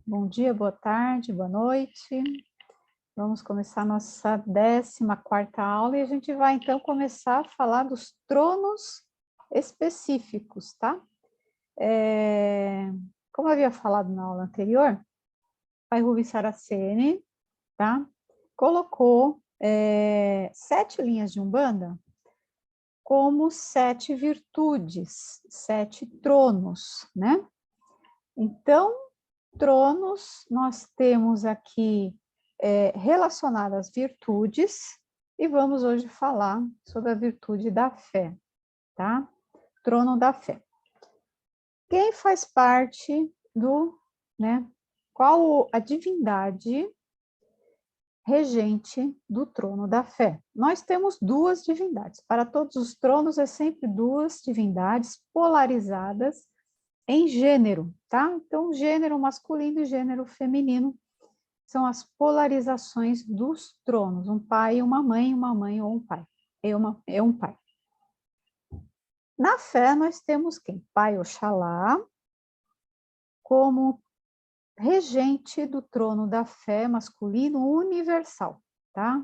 Bom dia, boa tarde, boa noite. Vamos começar nossa 14ª aula e a gente vai então começar a falar dos tronos específicos, tá? Como eu havia falado na aula anterior, Pai Rubens Saraceni, tá? Colocou 7 linhas de Umbanda como 7 virtudes, 7 tronos, né? Então, tronos, nós temos aqui relacionado às virtudes, e vamos hoje falar sobre a virtude da fé, tá? Trono da fé. Quem faz parte do, né? Qual a divindade regente do trono da fé? Nós temos 2 divindades. Para todos os tronos é sempre 2 divindades polarizadas em gênero, tá? Então, gênero masculino e gênero feminino são as polarizações dos tronos, um pai e uma mãe ou um pai, é um pai. Na fé, nós temos quem? Pai Oxalá, como regente do trono da fé masculino universal, tá?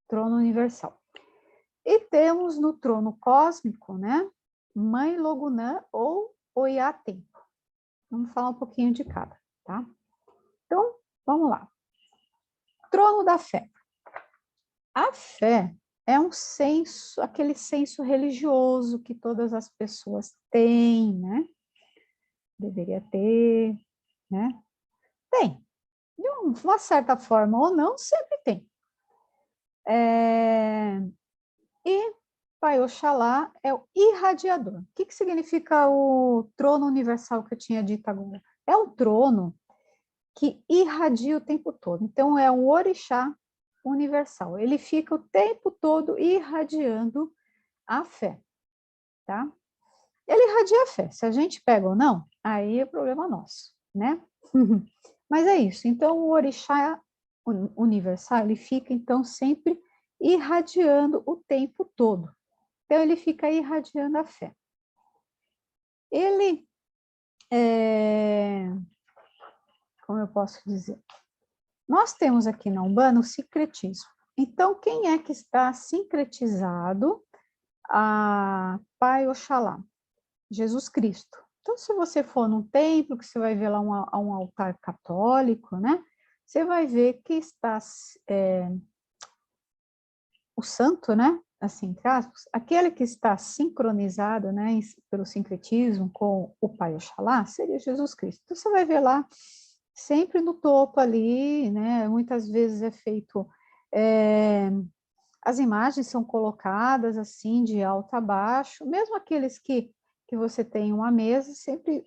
Trono universal. E temos no trono cósmico, né? Mãe Logunã ou Oiá Tempo. Vamos falar um pouquinho de cada, tá? Então, vamos lá. Trono da fé. A fé é um senso, aquele senso religioso que todas as pessoas têm, né? Deveria ter, né? Tem. De uma certa forma ou não, sempre tem. E Pai Oxalá é o irradiador. O que significa o trono universal que eu tinha dito agora? É um trono que irradia o tempo todo. Então, é um orixá universal. Ele fica o tempo todo irradiando a fé, tá? Ele irradia a fé. Se a gente pega ou não, aí é problema nosso, né? Mas é isso. Então, o orixá universal, ele fica, então, sempre irradiando o tempo todo. Então, ele fica irradiando a fé. Ele, como eu posso dizer? Nós temos aqui na Umbanda o sincretismo. Então, quem é que está sincretizado a Pai Oxalá? Jesus Cristo. Então, se você for num templo, que você vai ver lá um altar católico, né? Você vai ver que está o santo, né? Assim, entre aspas, aquele que está sincronizado, né, pelo sincretismo com o Pai Oxalá, seria Jesus Cristo. Então, você vai ver lá, sempre no topo ali, né? Muitas vezes é feito... as imagens são colocadas assim, de alto a baixo, mesmo aqueles que você tem uma mesa, sempre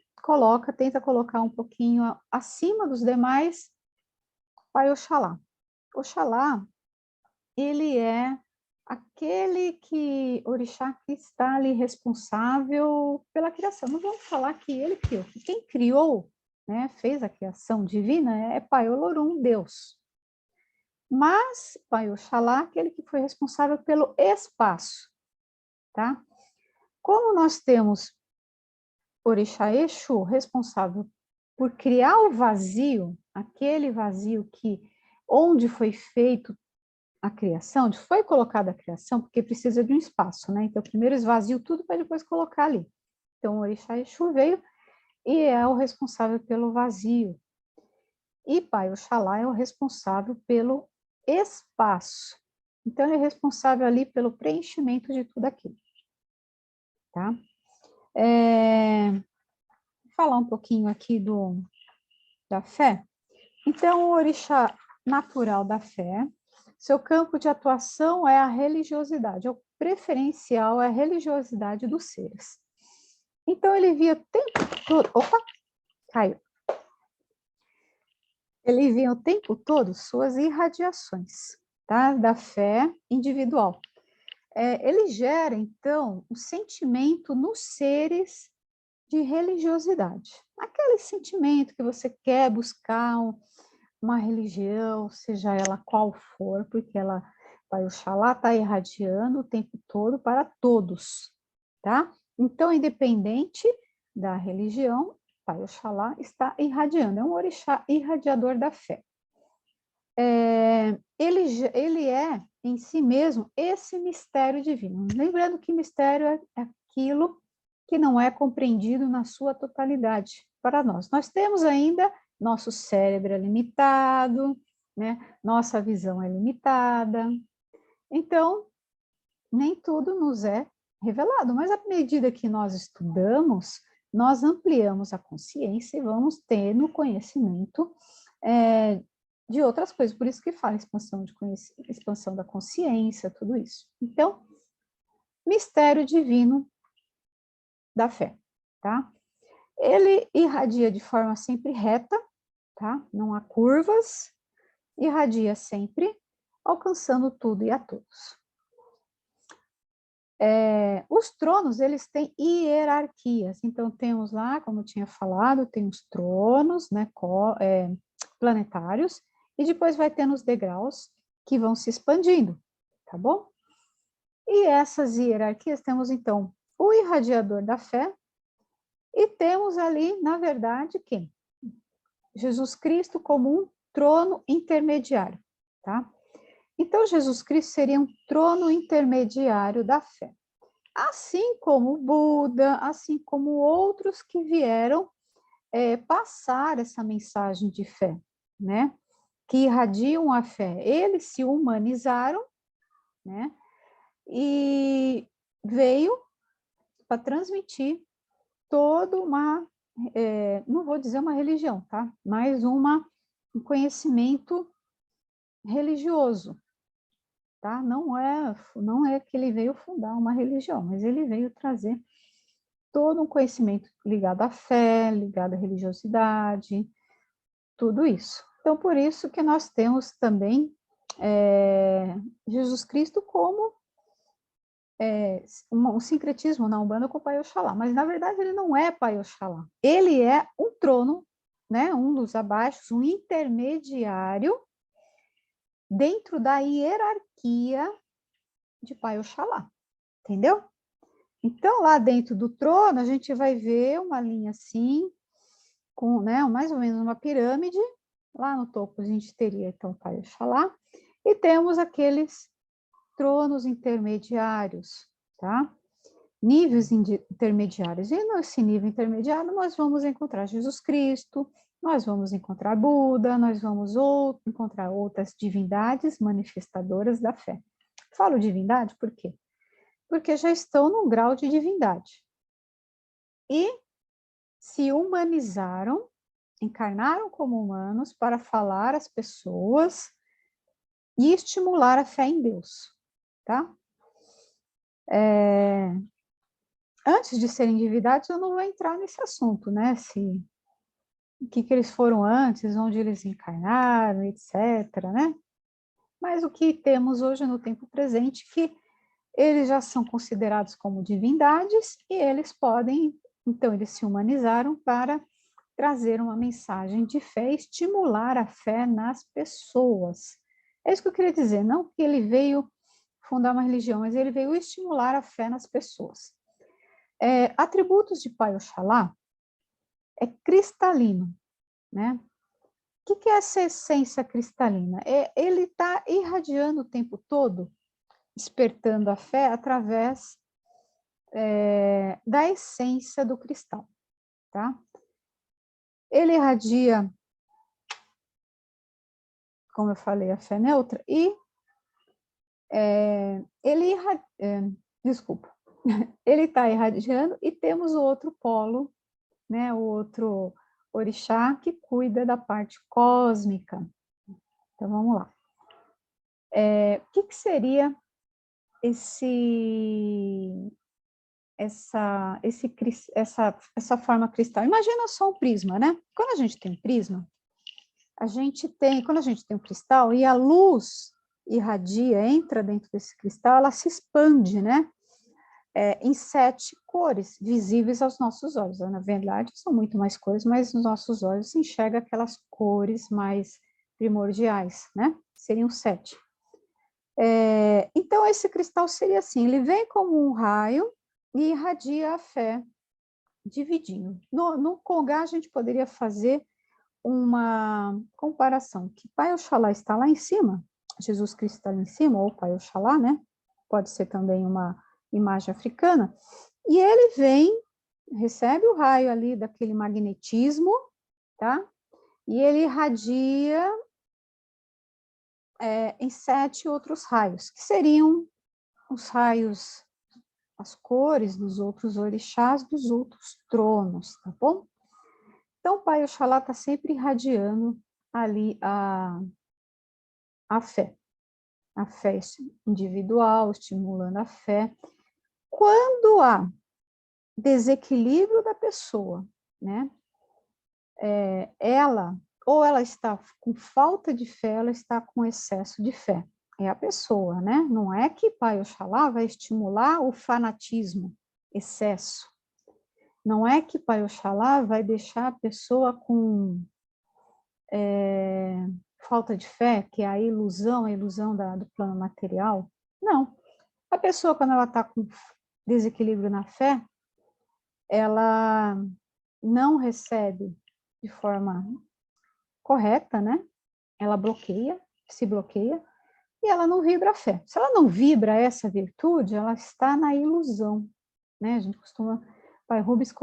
tenta colocar um pouquinho acima dos demais, Pai Oxalá. Oxalá, ele é aquele orixá que está ali responsável pela criação. Não vamos falar que ele criou, que quem criou, né, fez a criação divina é Pai Olorum, Deus. Mas Pai Oxalá, aquele que foi responsável pelo espaço, tá? Como nós temos Orixá Exu responsável por criar o vazio, aquele vazio onde foi feito a criação, onde foi colocada a criação, porque precisa de um espaço, né? Então, primeiro esvazio tudo para depois colocar ali. Então, o Orixá Exu veio e é o responsável pelo vazio. E Pai Oxalá é o responsável pelo espaço. Então, ele é responsável ali pelo preenchimento de tudo aquilo. Tá? Falar um pouquinho aqui da fé. Então, o orixá natural da fé, seu campo de atuação é a religiosidade, o preferencial é a religiosidade dos seres. Então, ele via o tempo todo... Opa, caiu. Ele via o tempo todo suas irradiações, tá? Da fé individual. Ele gera, então, um sentimento nos seres de religiosidade. Aquele sentimento que você quer buscar uma religião, seja ela qual for, porque Pai Oxalá está irradiando o tempo todo para todos, tá? Então, independente da religião, Pai Oxalá está irradiando, é um orixá irradiador da fé. Ele é, em si mesmo, esse mistério divino. Lembrando que mistério é aquilo que não é compreendido na sua totalidade para nós. Nós temos ainda, nosso cérebro é limitado, né? Nossa visão é limitada. Então, nem tudo nos é revelado, mas à medida que nós estudamos, nós ampliamos a consciência e vamos tendo conhecimento de outras coisas. Por isso que fala expansão da consciência, tudo isso. Então, mistério divino da fé, tá? Ele irradia de forma sempre reta, tá? Não há curvas, irradia sempre, alcançando tudo e a todos. Os tronos, eles têm hierarquias, então temos lá, como eu tinha falado, tem os tronos, né, planetários, e depois vai tendo os degraus que vão se expandindo, tá bom? E essas hierarquias temos, então, o irradiador da fé, e temos ali, na verdade, quem? Jesus Cristo como um trono intermediário, tá? Então, Jesus Cristo seria um trono intermediário da fé. Assim como o Buda, assim como outros que vieram passar essa mensagem de fé, né? Que irradiam a fé. Eles se humanizaram, né? E veio para transmitir toda uma, não vou dizer uma religião, tá? Mas um conhecimento religioso, tá? Não é que ele veio fundar uma religião, mas ele veio trazer todo um conhecimento ligado à fé, ligado à religiosidade, tudo isso. Então, por isso que nós temos também Jesus Cristo como um sincretismo na Umbanda com o Pai Oxalá, mas na verdade ele não é Pai Oxalá, ele é um trono, né, um dos abaixos, um intermediário dentro da hierarquia de Pai Oxalá, entendeu? Então, lá dentro do trono, a gente vai ver uma linha assim, com, né, mais ou menos uma pirâmide. Lá no topo a gente teria, então, o Pai Oxalá. E temos aqueles tronos intermediários, tá? Níveis intermediários. E nesse nível intermediário nós vamos encontrar Jesus Cristo, nós vamos encontrar Buda, nós vamos encontrar outras divindades manifestadoras da fé. Falo divindade por quê? Porque já estão num grau de divindade. E se humanizaram, encarnaram como humanos para falar às pessoas e estimular a fé em Deus, tá? Antes de serem divindades, eu não vou entrar nesse assunto, né? O que eles foram antes, onde eles encarnaram, etc., né? Mas o que temos hoje no tempo presente, que eles já são considerados como divindades e eles podem, então eles se humanizaram para trazer uma mensagem de fé, estimular a fé nas pessoas. É isso que eu queria dizer, não que ele veio fundar uma religião, mas ele veio estimular a fé nas pessoas. Atributos de Pai Oxalá é cristalino, né? O que é essa essência cristalina? Ele está irradiando o tempo todo, despertando a fé através da essência do cristal, tá? Ele irradia, como eu falei, a fé neutra, e desculpa, ele está irradiando e temos o outro polo, né, o outro orixá que cuida da parte cósmica. Então, vamos lá. O que seria essa forma cristal? Imagina só um prisma, né? Quando a gente tem um prisma, quando a gente tem um cristal e a luz irradia, entra dentro desse cristal, ela se expande, né? Em 7 cores visíveis aos nossos olhos. Na verdade, são muito mais cores, mas nos nossos olhos se enxerga aquelas cores mais primordiais, né? Seriam 7. Então, esse cristal seria assim, ele vem como um raio e irradia a fé dividindo. No Congá, a gente poderia fazer uma comparação, que Pai Oxalá está lá em cima, Jesus Cristo está lá em cima, ou Pai Oxalá, né? Pode ser também uma imagem africana, e ele vem, recebe o raio ali daquele magnetismo, tá? E ele irradia em 7 outros raios, que seriam os raios, as cores dos outros orixás, dos outros tronos, tá bom? Então, o Pai Oxalá está sempre irradiando ali a fé individual, estimulando a fé. Quando há desequilíbrio da pessoa, né? Ou ela está com falta de fé, ela está com excesso de fé. É a pessoa, né? Não é que Pai Oxalá vai estimular o fanatismo, excesso. Não é que Pai Oxalá vai deixar a pessoa com falta de fé, que é a ilusão do plano material. Não. A pessoa, quando ela está com desequilíbrio na fé, ela não recebe de forma correta, né? Ela se bloqueia, e ela não vibra a fé. Se ela não vibra essa virtude, ela está na ilusão, né? A gente costuma, Pai Rubens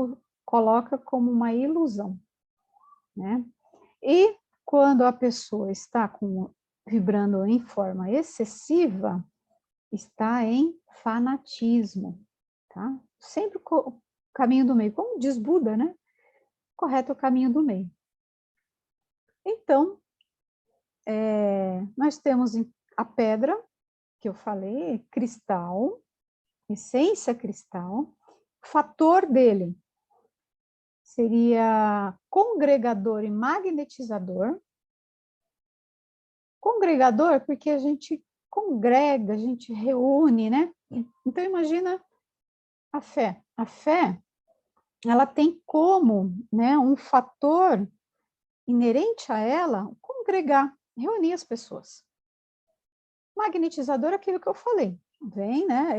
coloca como uma ilusão, né? E quando a pessoa está vibrando em forma excessiva, está em fanatismo, tá? Sempre o caminho do meio, como diz Buda, né? Correto, o caminho do meio. Então, nós temos a pedra, que eu falei, cristal, essência cristal, o fator dele seria congregador e magnetizador. Congregador, porque a gente congrega, a gente reúne, né? Então, imagina a fé. A fé, ela tem como, né, um fator inerente a ela, congregar, reunir as pessoas. Magnetizador é aquilo que eu falei. Vem, né?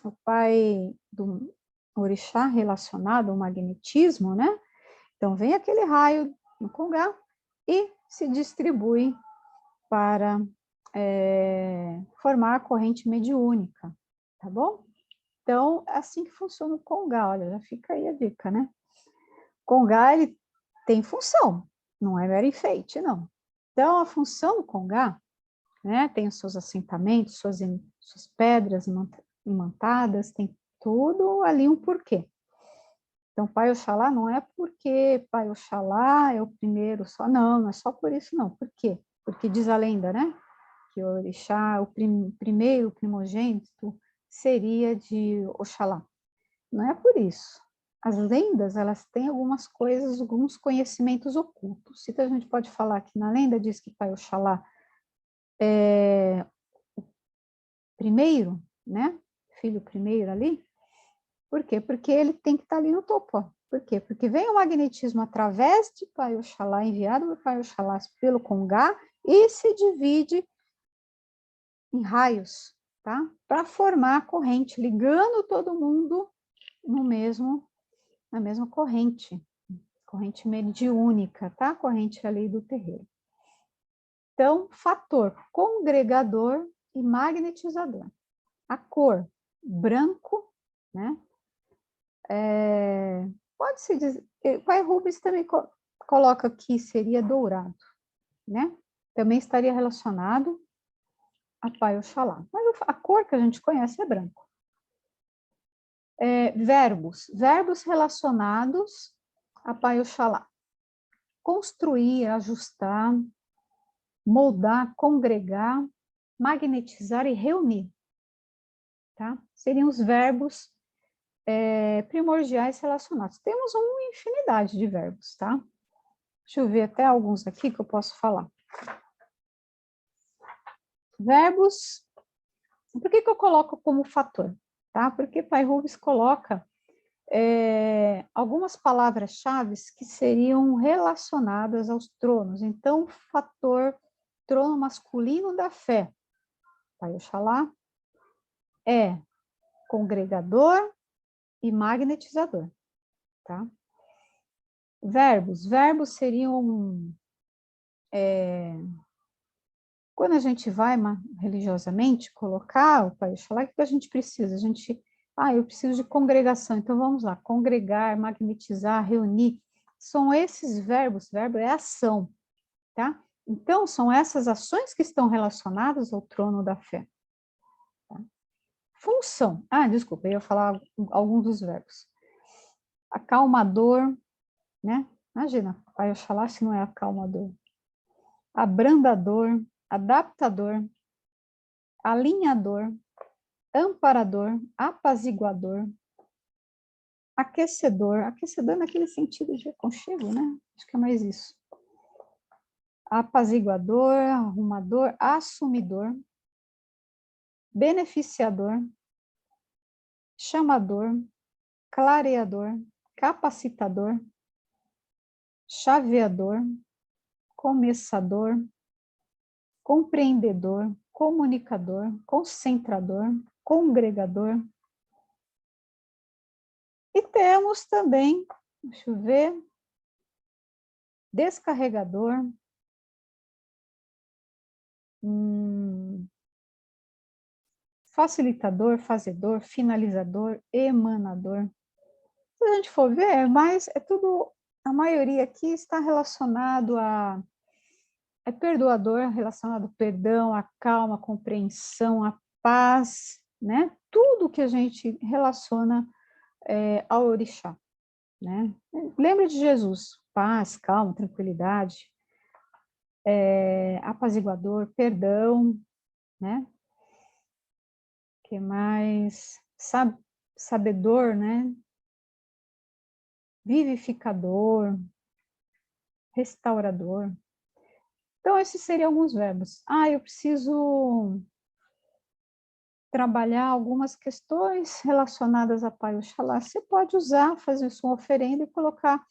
O pai do orixá relacionado ao magnetismo, né? Então, vem aquele raio no Congá e se distribui para formar a corrente mediúnica, tá bom? Então, é assim que funciona o Congá, olha, já fica aí a dica, né? O Congá, ele tem função, não é mero enfeite, não. Então, a função do Congá, né, tem os seus assentamentos, suas pedras imantadas, tem tudo ali um porquê. Então, Pai Oxalá não é porque Pai Oxalá é o primeiro só, não é só por isso, não. Por quê? Porque diz a lenda, né? Que o orixá, o primeiro primogênito, seria de Oxalá. Não é por isso. As lendas, elas têm algumas coisas, alguns conhecimentos ocultos. Então, a gente pode falar que na lenda diz que Pai Oxalá é o primeiro, né? Filho primeiro ali. Por quê? Porque ele tem que estar ali no topo. Ó. Por quê? Porque vem o magnetismo através de Pai Oxalá, enviado por Pai Oxalá pelo Congá, e se divide em raios, tá? Para formar a corrente, ligando todo mundo na mesma corrente mediúnica, tá? Corrente ali do terreiro. Então, fator congregador e magnetizador. A cor branco, né? Pode-se dizer, o Pai Rubens também coloca que seria dourado, né? Também estaria relacionado a Pai Oxalá. Mas a cor que a gente conhece é branco. Verbos relacionados a Pai Oxalá. Construir, ajustar, moldar, congregar, magnetizar e reunir. Tá? Seriam os verbos primordiais relacionados. Temos uma infinidade de verbos, tá? Deixa eu ver até alguns aqui que eu posso falar. Verbos, por que eu coloco como fator? Tá? Porque Pai Rubens coloca algumas palavras-chave que seriam relacionadas aos tronos. Então, fator trono masculino da fé, Pai Oxalá, é congregador e magnetizador. tá? Verbos. Verbos seriam... quando a gente vai religiosamente colocar o Pai Oxalá, o que a gente precisa? Eu preciso de congregação, então vamos lá, congregar, magnetizar, reunir, são esses verbos, verbo é ação, tá? Então, são essas ações que estão relacionadas ao trono da fé. Tá? Função, desculpa, eu ia falar alguns dos verbos. Acalmador, né? Imagina, o Pai Oxalá se não é acalmador. Abrandador, adaptador, alinhador, amparador, apaziguador, aquecedor naquele sentido de aconchego, né? Acho que é mais isso. Apaziguador, arrumador, assumidor, beneficiador, chamador, clareador, capacitador, chaveador, começador, compreendedor, comunicador, concentrador, congregador. E temos também, deixa eu ver, descarregador, facilitador, fazedor, finalizador, emanador. Se a gente for ver, mas é tudo, a maioria aqui está relacionado é perdoador, relacionado ao perdão, à calma, à compreensão, à paz, né? Tudo que a gente relaciona ao orixá, né? Lembra de Jesus, paz, calma, tranquilidade, apaziguador, perdão, né? Que mais? Sabedor, né? Vivificador, restaurador. Então, esses seriam alguns verbos. Eu preciso trabalhar algumas questões relacionadas a Pai Oxalá. Você pode usar, fazer sua oferenda e colocar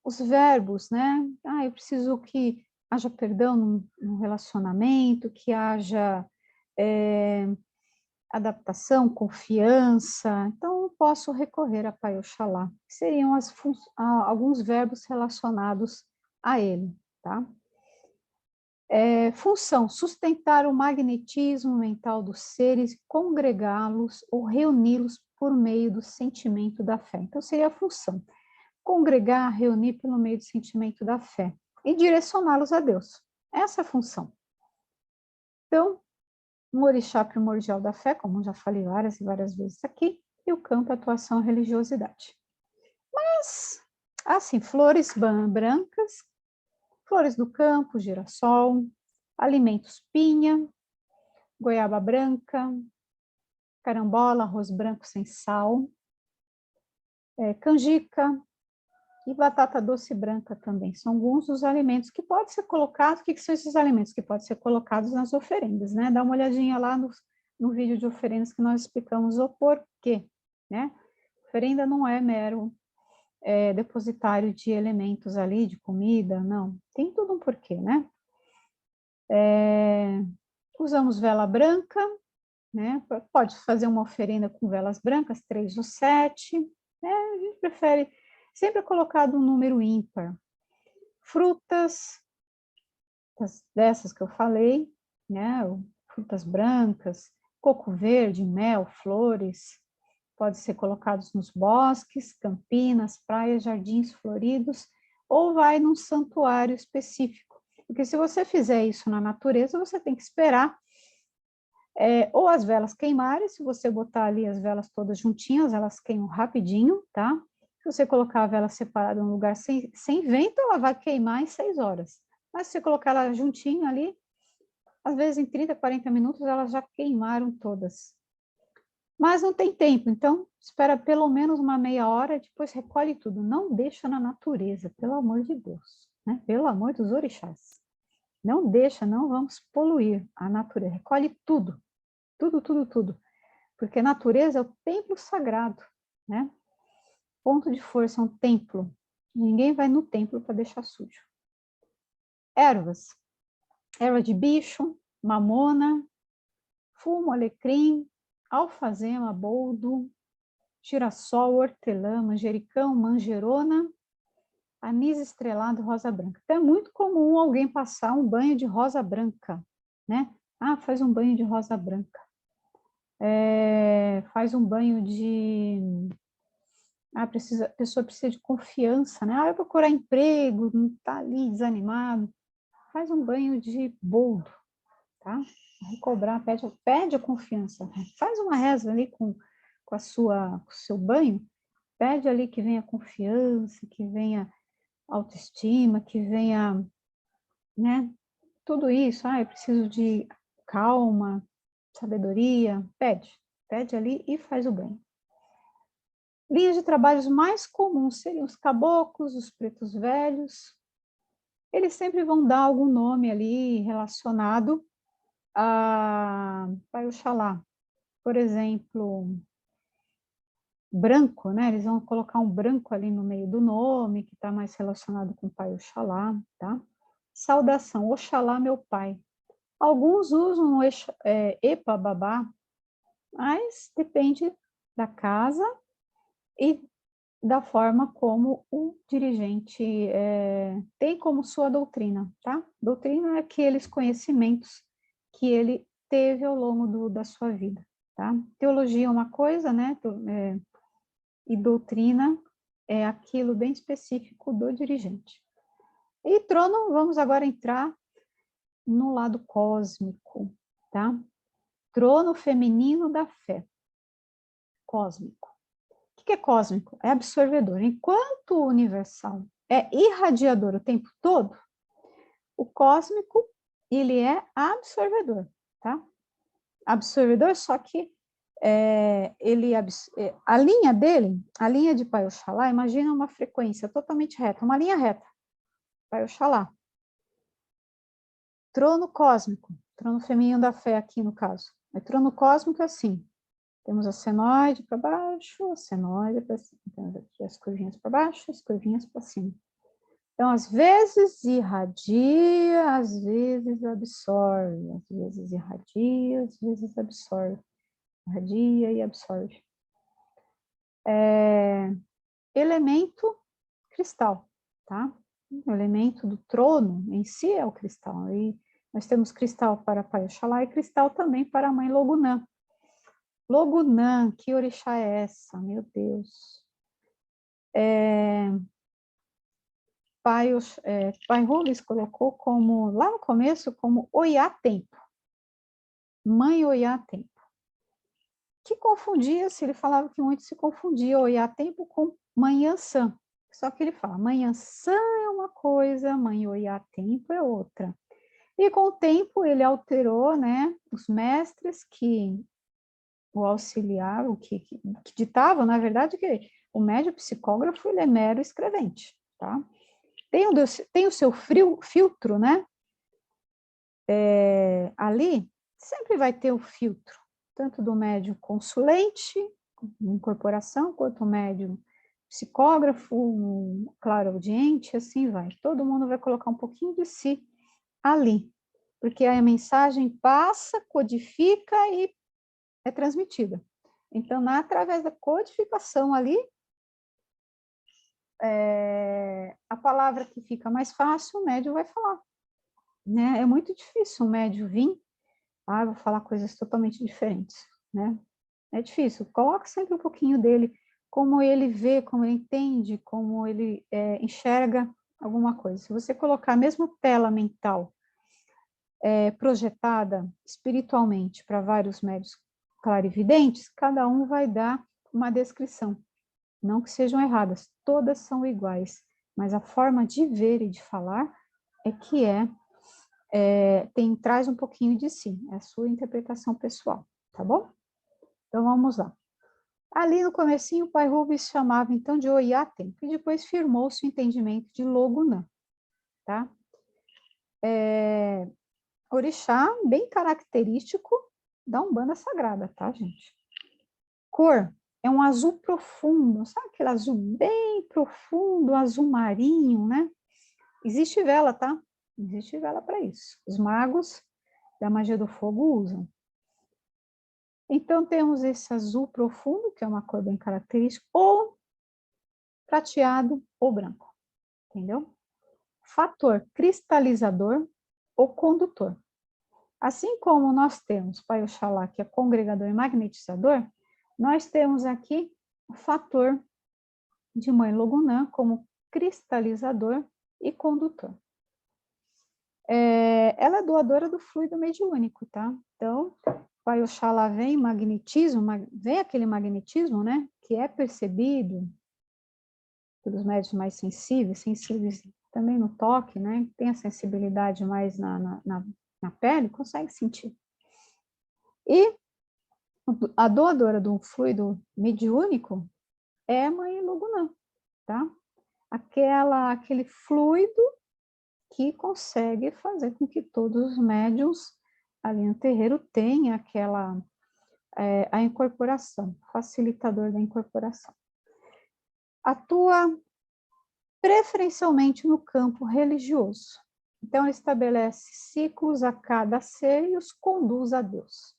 os verbos, né? Eu preciso que haja perdão no relacionamento, que haja adaptação, confiança. Então, eu posso recorrer a Pai Oxalá. Seriam alguns verbos relacionados a ele, tá? Função, sustentar o magnetismo mental dos seres, congregá-los ou reuni-los por meio do sentimento da fé. Então, seria a função. Congregar, reunir pelo meio do sentimento da fé e direcioná-los a Deus. Essa é a função. Então, um orixá primordial da fé, como já falei várias e várias vezes aqui, e o campo atuação religiosidade. Mas, assim, flores brancas, flores do campo, girassol, alimentos pinha, goiaba branca, carambola, arroz branco sem sal, canjica e batata doce branca também. São alguns dos alimentos que podem ser colocados. O que são esses alimentos que podem ser colocados nas oferendas, né? Dá uma olhadinha lá no vídeo de oferendas que nós explicamos o porquê, né? Oferenda não é mero depositário de elementos ali, de comida, não. Tem tudo um porquê, né? Usamos vela branca, né? Pode fazer uma oferenda com velas brancas, 3 ou 7, né? A gente prefere sempre colocado um número ímpar. Frutas, dessas que eu falei, né? Frutas brancas, coco verde, mel, flores, pode ser colocados nos bosques, campinas, praias, jardins floridos, ou vai num santuário específico. Porque se você fizer isso na natureza, você tem que esperar ou as velas queimarem, se você botar ali as velas todas juntinhas, elas queimam rapidinho, tá? Se você colocar a vela separada em um lugar sem vento, ela vai queimar em 6 horas. Mas se você colocar ela juntinho ali, às vezes em 30, 40 minutos, elas já queimaram todas. Mas não tem tempo, então espera pelo menos uma meia hora, depois recolhe tudo. Não deixa na natureza, pelo amor de Deus, né? Pelo amor dos orixás. Não deixa, não vamos poluir a natureza. Recolhe tudo, tudo, tudo, tudo. Porque a natureza é o templo sagrado, né? Ponto de força é um templo. Ninguém vai no templo para deixar sujo. Ervas. Erva de bicho, mamona, fumo, alecrim, alfazema, boldo, girassol, hortelã, manjericão, manjerona, anis estrelado, rosa branca. Então, é muito comum alguém passar um banho de rosa branca, né? Ah, faz um banho de rosa branca. Faz um banho de... a pessoa precisa de confiança, né? Ah, vai procurar emprego, não está ali desanimado. Faz um banho de boldo, tá? Recobrar, pede a confiança. Faz uma reza ali com o seu banho. Pede ali que venha confiança, que venha autoestima, que venha, né? Tudo isso. Ah, eu preciso de calma, sabedoria. Pede ali e faz o banho. Linhas de trabalhos mais comuns seriam os caboclos, os pretos velhos. Eles sempre vão dar algum nome ali relacionado a Pai Oxalá. Por exemplo, branco, né? Eles vão colocar um branco ali no meio do nome, que está mais relacionado com o Pai Oxalá, tá? Saudação, Oxalá, meu pai. Alguns usam Epa Babá, mas depende da casa e da forma como o dirigente tem como sua doutrina, tá? Doutrina é aqueles conhecimentos que ele teve ao longo da sua vida, tá? Teologia é uma coisa, né? E doutrina é aquilo bem específico do dirigente. E trono, vamos agora entrar no lado cósmico, tá? Trono feminino da fé. Cósmico. O que é cósmico? É absorvedor. Enquanto o universal é irradiador o tempo todo, o cósmico, ele é absorvedor, tá? Absorvedor, só que a linha dele, a linha de Pai Oxalá, imagina uma frequência totalmente reta, uma linha reta. Pai Oxalá. Trono cósmico, trono feminino da fé aqui no caso. Trono cósmico é assim. Temos a senoide para baixo, a senoide para cima. Temos aqui as curvinhas para baixo, as curvinhas para cima. Então, às vezes irradia, às vezes absorve. Às vezes irradia, às vezes absorve. Irradia e absorve. Elemento cristal, tá? O elemento do trono em si é o cristal. E nós temos cristal para Pai Oxalá e cristal também para a mãe Logunã. Logunã, que orixá é essa? Meu Deus. Pai Rubens colocou como, lá no começo, como Oiá Tempo. Mãe Oiá Tempo. Que confundia, se ele falava que muito se confundia Oiá Tempo com Mãe Iansã. Só que ele fala, Mãe Iansã é uma coisa, Mãe Oiá Tempo é outra. E com o tempo ele alterou, né, os mestres que o auxiliavam, que ditavam, na verdade, que o médium psicógrafo ele é mero escrevente, tá? Tem o seu filtro, né? Ali sempre vai ter o filtro, tanto do médium consulente, incorporação, quanto o médium psicógrafo, clareaudiente, assim vai. Todo mundo vai colocar um pouquinho de si ali, porque a mensagem passa, codifica e é transmitida. Então, através da codificação ali, a palavra que fica mais fácil, o médium vai falar. Né? É muito difícil o médium vir, vou falar coisas totalmente diferentes. Né? É difícil. Coloca sempre um pouquinho dele, como ele vê, como ele entende, como ele enxerga alguma coisa. Se você colocar a mesma tela mental projetada espiritualmente para vários médios clarividentes, cada um vai dar uma descrição. Não que sejam erradas, todas são iguais, mas a forma de ver e de falar é que traz um pouquinho de si, é a sua interpretação pessoal, tá bom? Então, vamos lá. Ali no comecinho, o pai Rubens chamava, então, de Oiá Tempo, e depois firmou-se o entendimento de Logunã, tá? Orixá, bem característico da Umbanda Sagrada, tá, gente? Cor é um azul profundo, sabe aquele azul bem profundo, azul marinho, né? Existe vela, tá? Existe vela para isso. Os magos da magia do fogo usam. Então, temos esse azul profundo, que é uma cor bem característica, ou prateado ou branco, entendeu? Fator cristalizador ou condutor. Assim como nós temos Pai Oxalá, que é congregador e magnetizador, nós temos aqui o fator de Mãe Logunã como cristalizador e condutor. Ela é doadora do fluido mediúnico, tá? Então, Pai Oxalá vem magnetismo, vem aquele magnetismo, né? Que é percebido pelos médios mais sensíveis também no toque, né? Tem a sensibilidade mais na pele, consegue sentir. E a doadora do fluido mediúnico é a Mãe Logunã, tá? Aquele fluido que consegue fazer com que todos os médiuns ali no terreiro tenham a incorporação, facilitador da incorporação. Atua preferencialmente no campo religioso. Então, ele estabelece ciclos a cada ser e os conduz a Deus.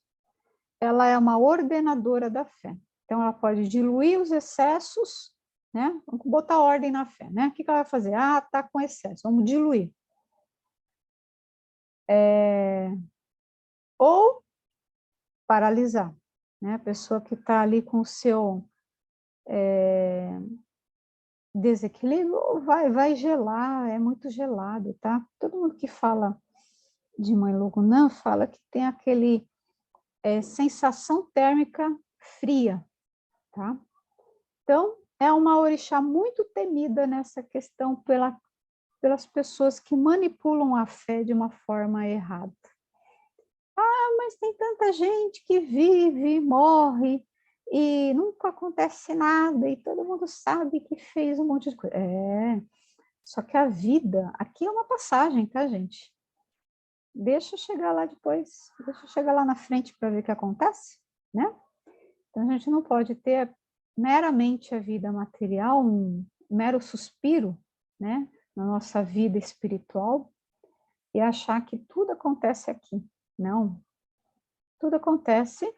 Ela é uma ordenadora da fé. Então, ela pode diluir os excessos, né? Vamos botar ordem na fé, né? O que ela vai fazer? Ah, tá com excesso, vamos diluir. Ou paralisar, né? A pessoa que está ali com o seu desequilíbrio vai gelar, é muito gelado, tá? Todo mundo que fala de Mãe Logunã fala que tem aquele sensação térmica fria, tá? Então, é uma orixá muito temida nessa questão pelas pessoas que manipulam a fé de uma forma errada. Ah, mas tem tanta gente que vive, morre, e nunca acontece nada, e todo mundo sabe que fez um monte de coisa. Só que a vida, aqui é uma passagem, tá, gente? Deixa eu chegar lá depois, deixa eu chegar lá na frente para ver o que acontece, né? Então, a gente não pode ter meramente a vida material, um mero suspiro, né, na nossa vida espiritual, e achar que tudo acontece aqui. Não. Tudo acontece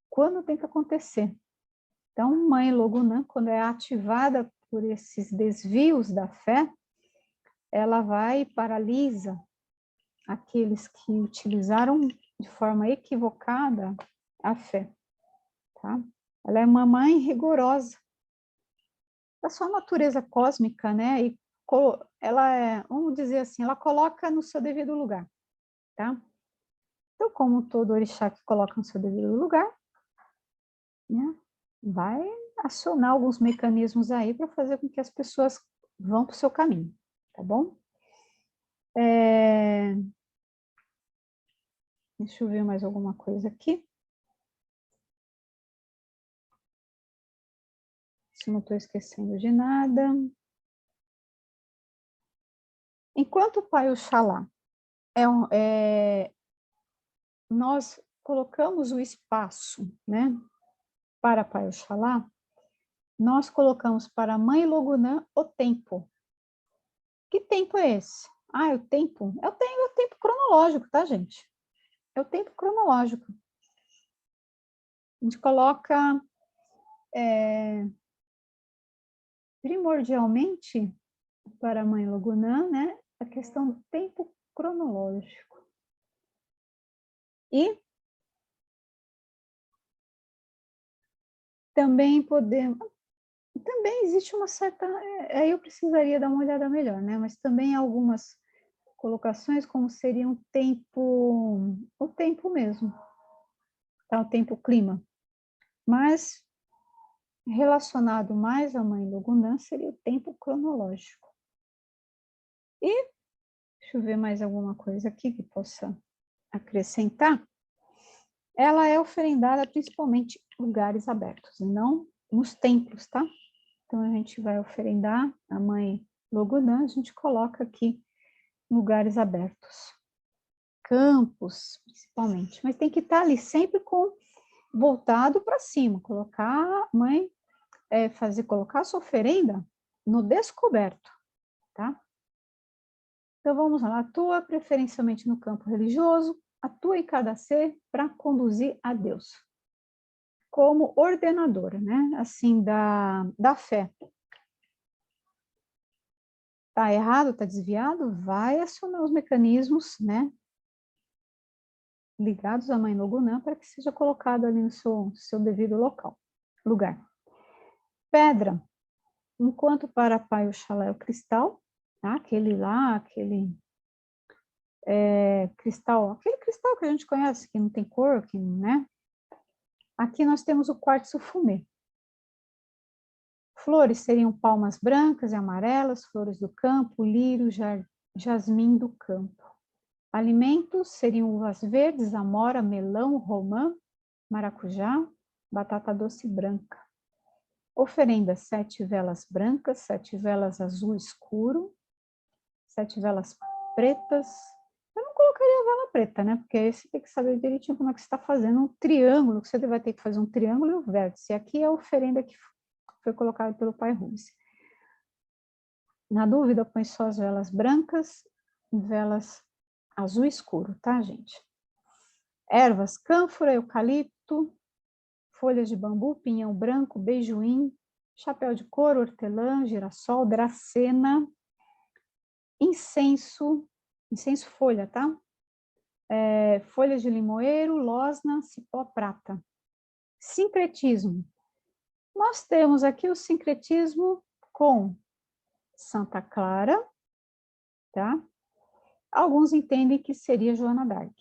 quando tem que acontecer. Então, Mãe Logunã, quando é ativada por esses desvios da fé, ela vai e paralisa aqueles que utilizaram de forma equivocada a fé, tá? Ela é uma mãe rigorosa da sua natureza cósmica, né? E ela vamos dizer assim, ela coloca no seu devido lugar, tá? Então, como todo orixá que coloca no seu devido lugar, né? Vai acionar alguns mecanismos aí para fazer com que as pessoas vão para o seu caminho, tá bom? Deixa eu ver mais alguma coisa aqui. Se não estou esquecendo de nada. Enquanto o Pai Oxalá nós colocamos o espaço, né, para Pai Oxalá, nós colocamos para a Mãe Logunã o tempo. Que tempo é esse? Ah, o tempo? É o tempo cronológico, tá, gente? É o tempo cronológico. A gente coloca primordialmente para a Mãe Logunã, né, a questão do tempo cronológico. E também existe uma certa, aí eu precisaria dar uma olhada melhor, né, mas também algumas colocações como seria o tempo mesmo, tá, o tempo clima. Mas relacionado mais à Mãe Logunã seria o tempo cronológico. E deixa eu ver mais alguma coisa aqui que possa acrescentar. Ela é oferendada principalmente em lugares abertos, não nos templos, tá? Então, a gente vai oferendar a Mãe Logunã, a gente coloca aqui em lugares abertos. Campos, principalmente. Mas tem que estar ali sempre voltado para cima, colocar a Mãe, colocar a sua oferenda no descoberto, tá? Então, vamos lá. Atua preferencialmente no campo religioso, atua em cada ser para conduzir a Deus. como ordenadora, né? Assim, da fé. Tá errado, tá desviado? Vai acionar os mecanismos, né? Ligados à Mãe Logunã para que seja colocado ali no seu devido lugar. Pedra, enquanto para Pai Oxalá é o cristal, tá? Aquele cristal, aquele cristal que a gente conhece, que não tem cor, que, né? Aqui nós temos o quartzo fumê. Flores seriam palmas brancas e amarelas, flores do campo, lírio, jasmim do campo. Alimentos seriam uvas verdes, amora, melão, romã, maracujá, batata doce branca. Oferenda, 7 velas brancas, 7 velas azul escuro, 7 velas pretas. Eu não colocaria a vela preta, né? Porque aí você tem que saber direitinho como é que você está fazendo um triângulo, que você vai ter que fazer um triângulo e o vértice. Aqui é a oferenda que foi colocada pelo Pai Rubens. Na dúvida, põe só as velas brancas e velas azul escuro, tá, gente? Ervas, cânfora, eucalipto, folhas de bambu, pinhão branco, beijoim, chapéu de couro, hortelã, girassol, dracena, incenso folha, tá? Folhas de limoeiro, losna, cipó prata. Sincretismo. Nós temos aqui o sincretismo com Santa Clara, tá? Alguns entendem que seria Joana d'Arc.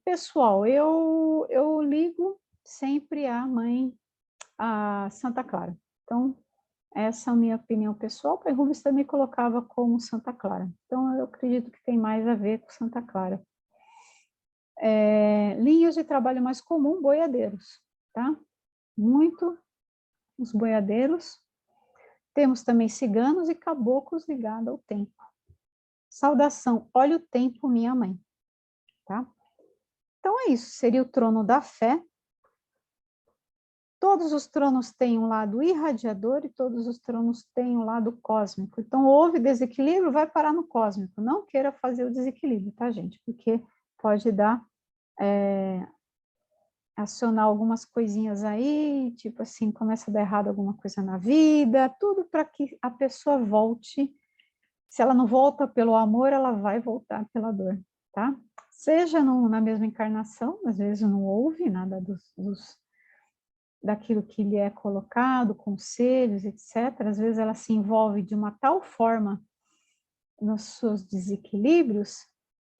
Pessoal, eu ligo sempre a Santa Clara. Então, essa é a minha opinião pessoal. O Pai Rubens também colocava como Santa Clara. Então, eu acredito que tem mais a ver com Santa Clara. Linhas de trabalho mais comum, boiadeiros, tá? Muito os boiadeiros. Temos também ciganos e caboclos ligados ao tempo. Saudação, olha o tempo, minha mãe, tá? Então é isso, seria o trono da fé. Todos os tronos têm um lado irradiador e todos os tronos têm um lado cósmico. Então, houve desequilíbrio, vai parar no cósmico. Não queira fazer o desequilíbrio, tá, gente? Porque pode dar, acionar algumas coisinhas aí, tipo assim, começa a dar errado alguma coisa na vida, tudo para que a pessoa volte. Se ela não volta pelo amor, ela vai voltar pela dor, tá? Seja na mesma encarnação, às vezes não houve nada daquilo que lhe é colocado, conselhos, etc. Às vezes ela se envolve de uma tal forma nos seus desequilíbrios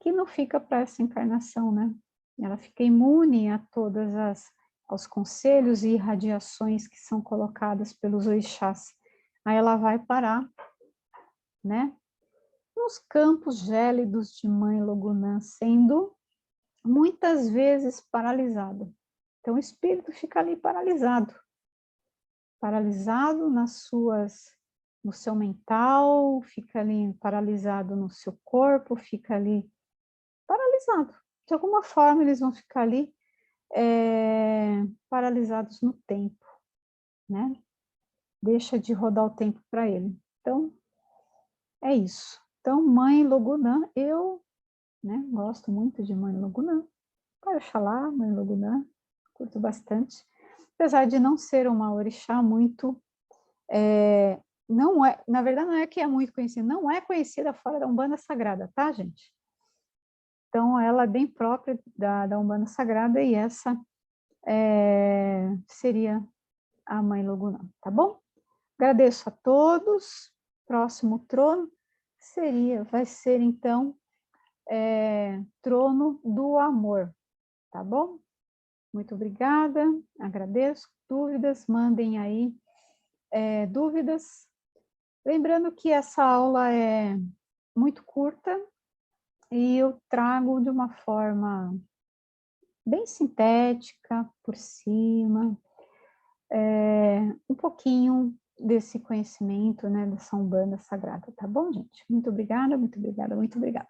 que não fica para essa encarnação, né? Ela fica imune a aos conselhos e irradiações que são colocadas pelos orixás. Aí ela vai parar, né? Nos campos gélidos de Mãe Logunã, sendo muitas vezes paralisada. Então, o espírito fica ali paralisado no seu mental, fica ali paralisado no seu corpo, fica ali paralisado. De alguma forma, eles vão ficar ali paralisados no tempo, né? Deixa de rodar o tempo para ele. Então, é isso. Então, Mãe Logunã, eu, né, gosto muito de Mãe Logunã. Pai Oxalá, Mãe Logunã, curto bastante. Apesar de não ser uma orixá muito... não é, na verdade, não é que é muito conhecida, não é conhecida fora da Umbanda Sagrada, tá, gente? Então, ela é bem própria da Umbanda Sagrada e essa seria a Mãe Logunã, tá bom? Agradeço a todos. Próximo trono vai ser, então, trono do amor, tá bom? Muito obrigada, agradeço. Dúvidas, mandem aí dúvidas. Lembrando que essa aula é muito curta e eu trago de uma forma bem sintética, por cima, um pouquinho desse conhecimento, né, dessa Umbanda Sagrada, tá bom, gente? Muito obrigada, muito obrigada, muito obrigada.